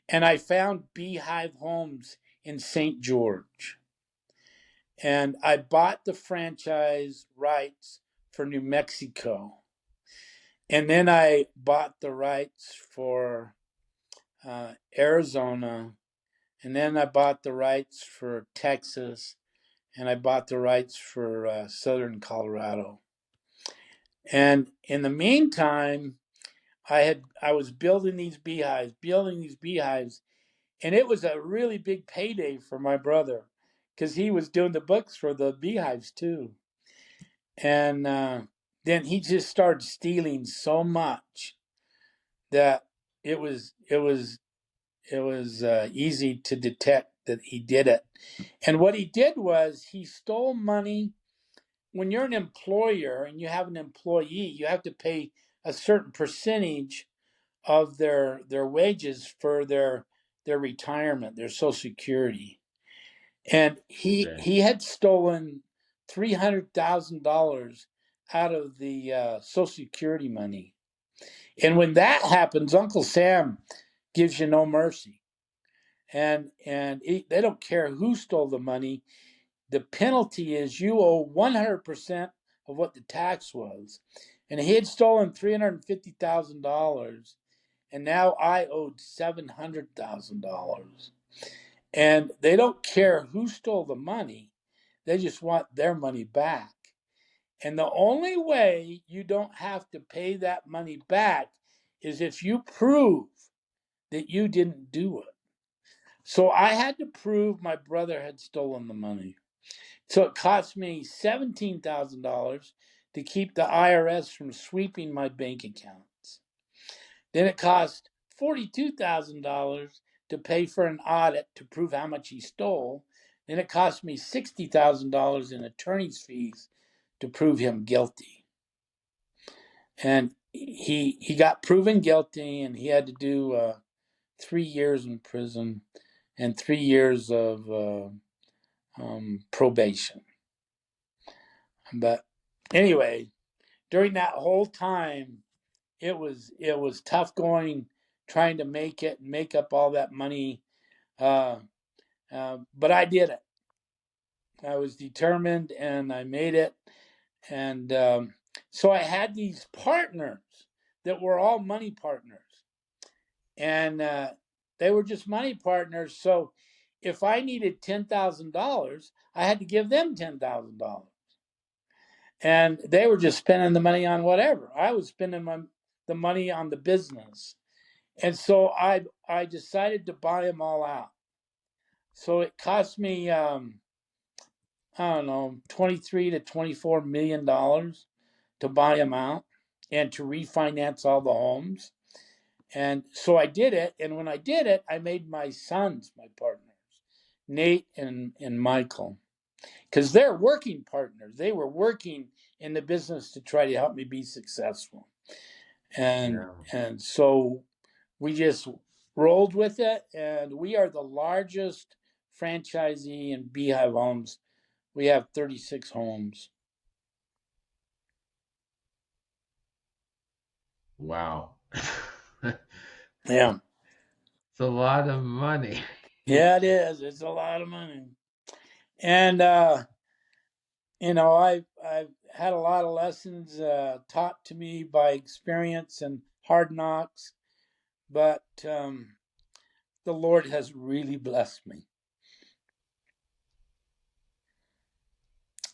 And I found Beehive Homes in St. George. And I bought the franchise rights for New Mexico. And then I bought the rights for Arizona. And then I bought the rights for Texas. And I bought the rights for southern Colorado. And in the meantime, I was building these beehives, and it was a really big payday for my brother because he was doing the books for the beehives too. And then he just started stealing so much that it was it was it was easy to detect that he did it. And what he did was he stole money. When you're an employer and you have an employee, you have to pay a certain percentage of their wages for their retirement, their social security. And Okay. he had stolen $300,000 out of the social security money. And when that happens, Uncle Sam gives you no mercy. And they don't care who stole the money. The penalty is you owe 100% of what the tax was. And he had stolen $350,000, and now I owed $700,000. And they don't care who stole the money, they just want their money back. And the only way you don't have to pay that money back is if you prove that you didn't do it. So I had to prove my brother had stolen the money. So it cost me $17,000 to keep the IRS from sweeping my bank accounts. Then it cost $42,000 to pay for an audit to prove how much he stole. Then it cost me $60,000 in attorney's fees to prove him guilty. And he got proven guilty, and he had to do 3 years in prison and 3 years of probation. But anyway, during that whole time, it was tough going, trying to make it and make up all that money. Uh, but I did it. I was determined, and I made it. And so I had these partners that were all money partners, and they were just money partners. So if I needed $10,000, I had to give them $10,000, and they were just spending the money on whatever. I was spending the money on the business. And so I decided to buy them all out. So it cost me I don't know, 23 to 24 million dollars to buy them out and to refinance all the homes. And so I did it, and when I did it, I made my sons my partners, Nate and Michael, because they're working partners. They were working in the business to try to help me be successful. And Yeah. and so we just rolled with it, and we are the largest franchisee in Beehive Homes. We have 36 homes. Wow. Yeah. a lot of money. Yeah, it is. It's a lot of money. And I've had a lot of lessons taught to me by experience and hard knocks, but the Lord has really blessed me.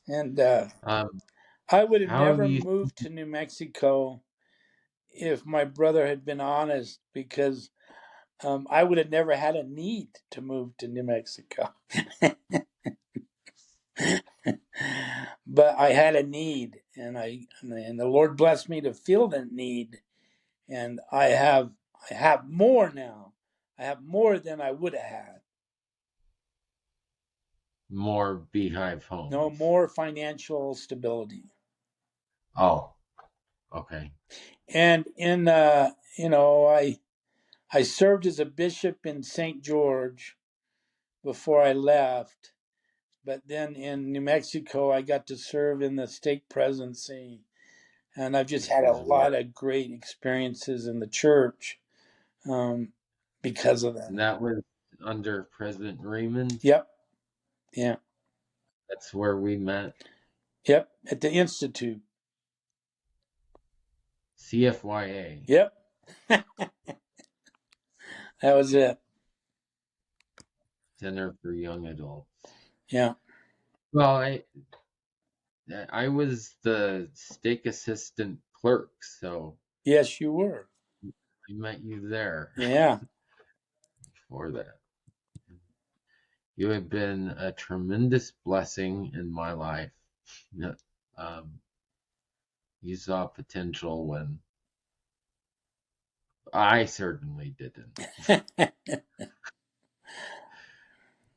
And Um, I would have how have never you? moved to New Mexico if my brother had been honest, because I would have never had a need to move to New Mexico. But I had a need, and the Lord blessed me to feel that need, and I have more now. I have more than I would have had. More beehive No homes? more financial stability. Oh, okay. And I served as a bishop in St. George before I left, but then in New Mexico I got to serve in the stake presidency, and I've just Which had a is where? lot of great experiences in the church um, because of that. And that was under President Raymond. Yep, yeah, That's where we met. yep. At the institute. CFYA, Yep, that was it. Center for Young Adults. Yeah. Well, I was the stake assistant clerk, so Yes, you were. I met you there Yeah. for that. You have been a tremendous blessing in my life. Yeah, Um, you saw potential when I certainly didn't.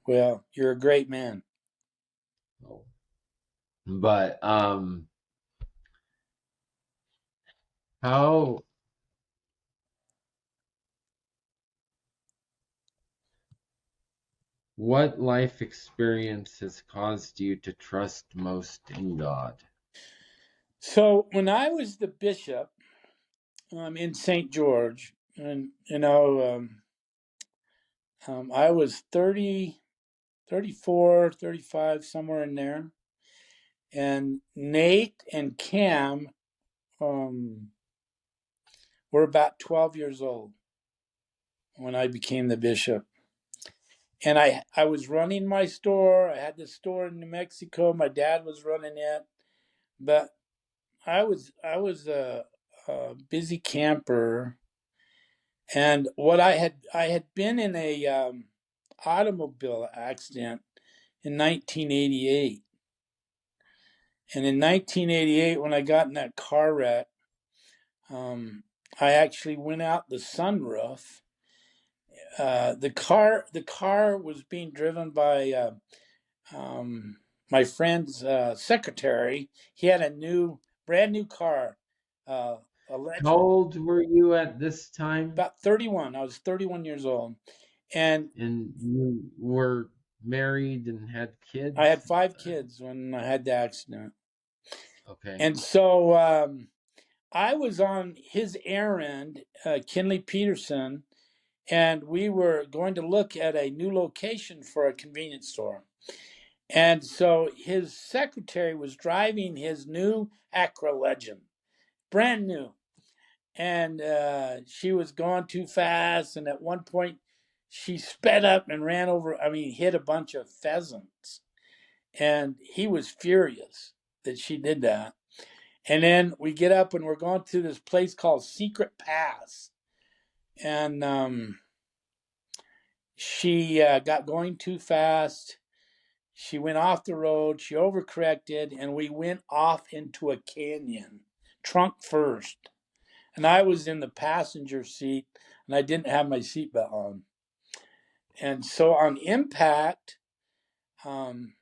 Well, you're a great man. So, but how what life experience has caused you to trust most in God? So when I was the bishop in St. George, and I was 30, 34, 35, somewhere in there, and Nate and Cam um, were about 12 years old when I became the bishop. And I was running my store. I had the store in New Mexico. My dad was running it, but I was a busy camper. And what I had been in a automobile accident in 1988. And in 1988, when I got in that car wreck, um, I actually went out the sunroof. The car was being driven by um, my friend's secretary. He had a brand new car, uh, How alleged old were you at this time? about 31. I was 31 years old, and And you were married and had I had kids? 5 kids when I had the accident. Okay. And so I was on his errand, Kinley Peterson, and we were going to look at a new location for a convenience store. And so his secretary was driving his new Acura Legend, brand new. And she was going too fast. And at one point, she sped up and ran over, hit a bunch of pheasants. And he was furious that she did that. And then we get up and we're going to this place called Secret Pass. And she got going too fast. She went off the road. She overcorrected, and we went off into a canyon, trunk first. And I was in the passenger seat, and I didn't have my seatbelt on. And so on impact, um,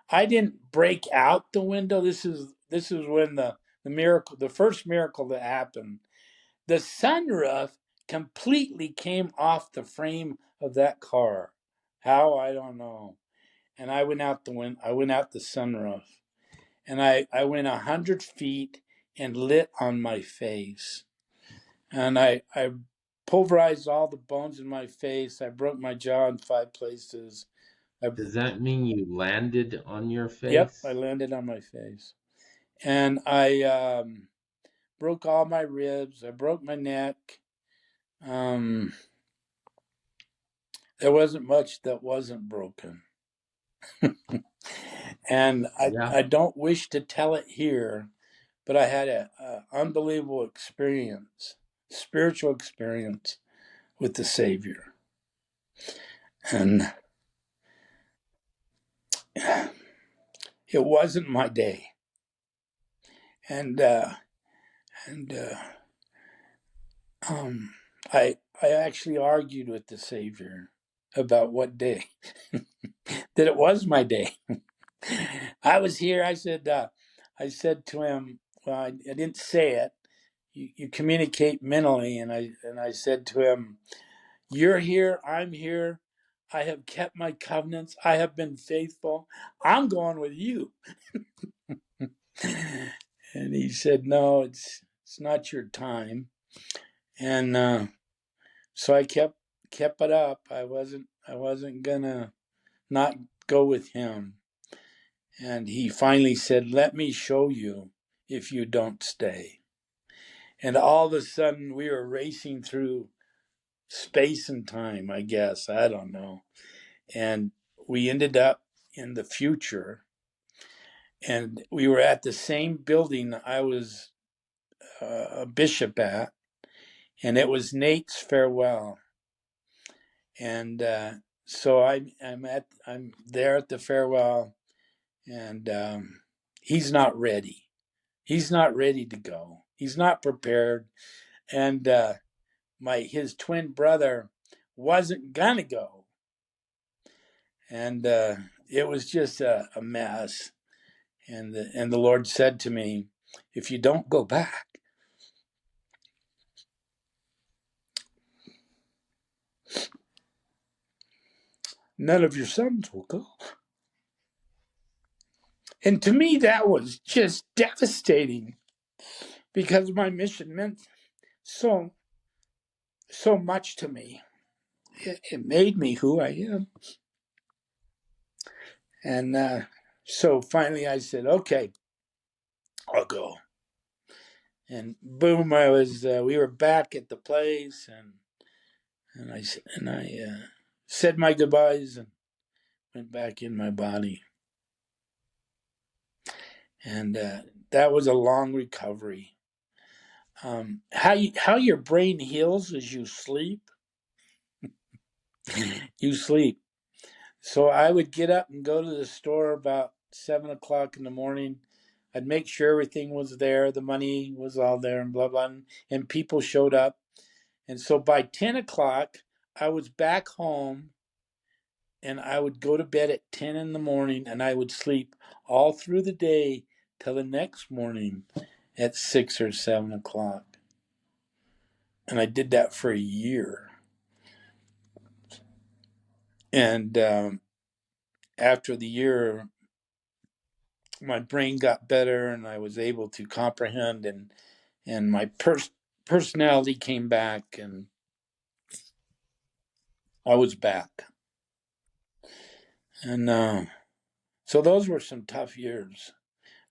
I didn't break out the window. This is when the miracle, the first miracle that happened. The sunroof completely came off the frame of that car. How, I don't know. And I went out the I went out the sunroof, and I went 100 feet and lit on my face, and I pulverized all the bones in my face. I broke my jaw in 5 places. Does that mean you landed on your Yep, I face? landed on my face. And I broke all my ribs. I broke my neck. Um, there wasn't much that wasn't broken. And Yeah. I don't wish to tell it here, but I had a unbelievable experience, spiritual experience with the Savior. And it wasn't my day. And and um, I actually argued with the Savior about what day that it was my day. I was here. I said to him, well, I didn't say it. You communicate mentally, and I said to him, "You're here. I'm here. I have kept my covenants. I have been faithful. I'm going with you." And he said, "No, it's not your time." And so I kept it up. I wasn't gonna not go with him. And he finally said, "Let me show you if you don't stay." And all of a sudden, we were racing through space and time, I guess. I don't know. And we ended up in the future. And we were at the same building I was a bishop at. And it was Nate's farewell. And so I'm there at the farewell. And he's not ready. He's not ready to go. He's not prepared. And his twin brother wasn't gonna go, and it was just a mess. And the Lord said to me, "If you don't go back, none of your sons will go." And to me, that was just devastating because my mission meant so so much to me. It made me who I am. And so finally, I said, "Okay, I'll go." And boom, we were back at the place, and I said my goodbyes and went back in my body. And that was a long recovery. How your brain heals is you sleep. You sleep. So I would get up and go to the store about 7 o'clock in the morning. I'd make sure everything was there, the money was all there, and blah blah. And people showed up. And so by 10 o'clock, I was back home, and I would go to bed at 10 in the morning, and I would sleep all through the day till the next morning at 6 or 7 o'clock. And I did that for a year. And after the year, my brain got better, and I was able to comprehend, and my personality came back, and I was back. And so those were some tough years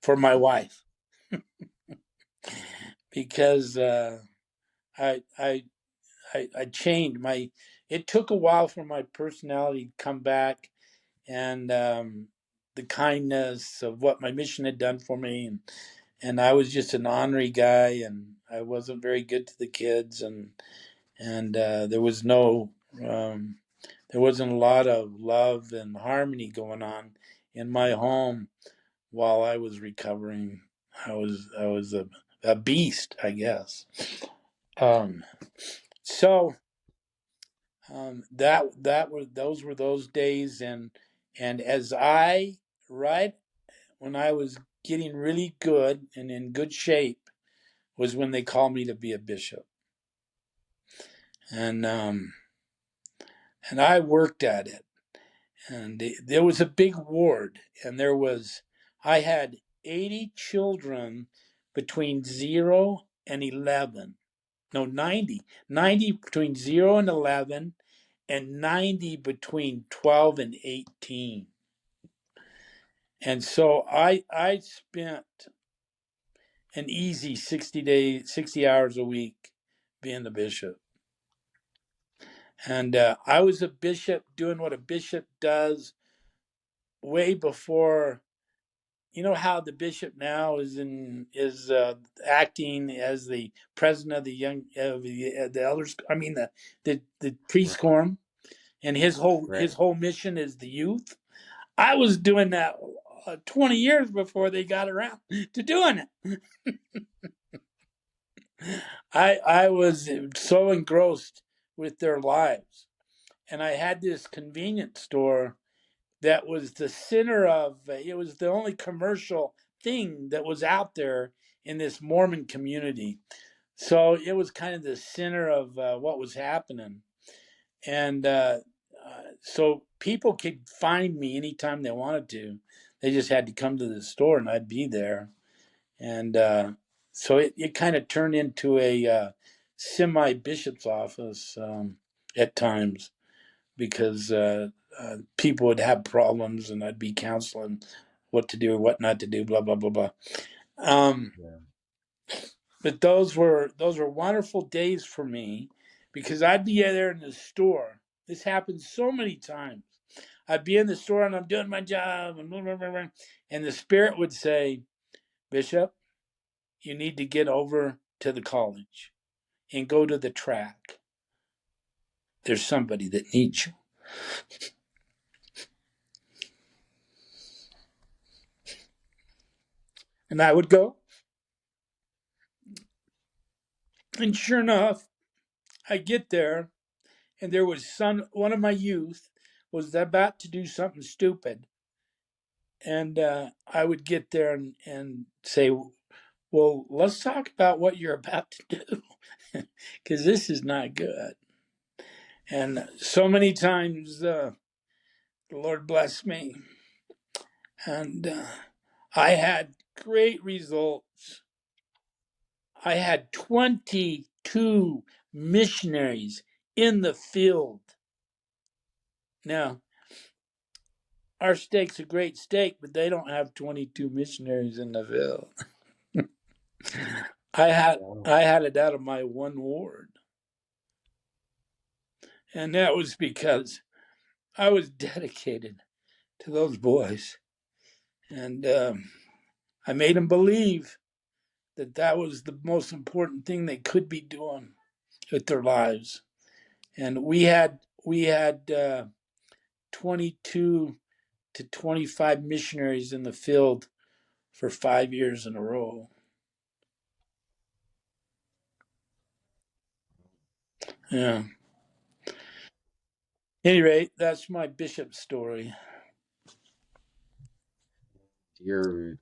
for my wife because I, I I changed my. It took a while for my personality to come back, and the kindness of what my mission had done for me, and I was just an ornery guy, and I wasn't very good to the kids, and there was no there wasn't a lot of love and harmony going on in my home while I was recovering. I was a beast, I guess. Um, so that were those days, and as I right when I was getting really good and in good shape was when they called me to be a bishop. And I worked at it, and there was a big ward, and I had 80 children between 0 and 11, No, 90. 90 between 0 and 11, and 90 between 12 and 18. And so I spent an easy 60 hours a week being the bishop. And I was a bishop doing what a bishop does way before. You know how the bishop now is acting as the president of the the elders. I mean the priest Right. quorum, and his Right. whole mission is the youth. I was doing that 20 years before they got around to doing it. I was so engrossed with their lives, and I had this convenience store that was the center of it was the only commercial thing that was out there in this Mormon community. So it was kind of the center of what was happening. And so people could find me anytime they wanted to. They just had to come to the store and I'd be there. And so it kind of turned into a semi bishop's office at times because people would have problems and I'd be counseling what to do, what not to do, blah, blah, blah, blah. Um, Yeah. but those were wonderful days for me because I'd be there in the store. This happened so many times. I'd be in the store and I'm doing my job and blah, blah, blah, blah, and the spirit would say, Bishop, you need to get over to the college and go to the track. There's somebody that needs you. And I would go. And sure enough, I get there and there was one of my youth was about to do something stupid. And I would get there and say, well, let's talk about what you're about to do because this is not good. And so many times the Lord blessed me. And I had great results. I had 22 missionaries in the field. Now, our state's a great state, but they don't have 22 missionaries in the field. I had Wow. I had it out of my one ward, and that was because I was dedicated to those boys, and I made them believe that that was the most important thing they could be doing with their lives. And we had 22 to 25 missionaries in the field for 5 years in a row. Yeah. At any rate, that's my bishop story. Your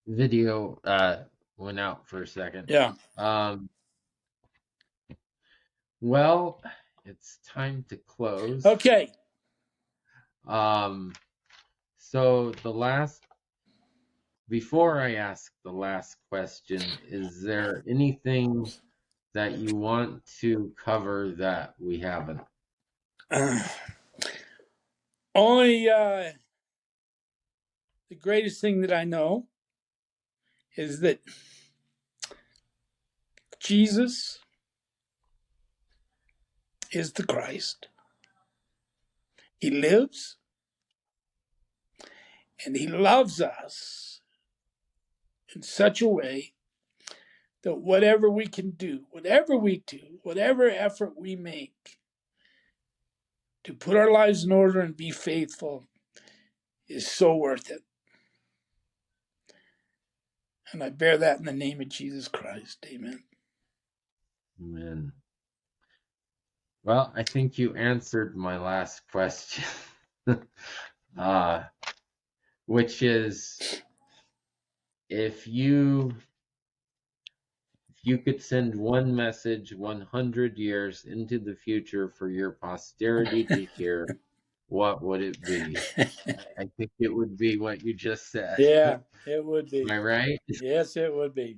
video went out for a second. Yeah. Um, well, it's time to close. Okay. Um, so before I ask the last question, is there anything that you want to cover that we haven't? Uh, only the greatest thing that I know is that Jesus is the Christ. He lives and he loves us in such a way that whatever we can do, whatever we do, whatever effort we make to put our lives in order and be faithful is so worth it. And I bear that in the name of Jesus Christ. Amen. Amen. Well, I think you answered my last question, uh, which is if you could send one message 100 years into the future for your posterity to hear, what would it be? I think it would be what you just said. Yeah, Am it would be. I right? Yes, it would be.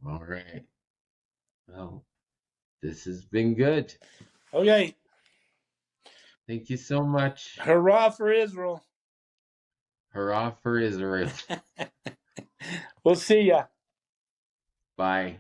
All right. Well, this has been good. Okay. Thank you so much. Hurrah for Israel. Hurrah for Israel. We'll see ya. Bye.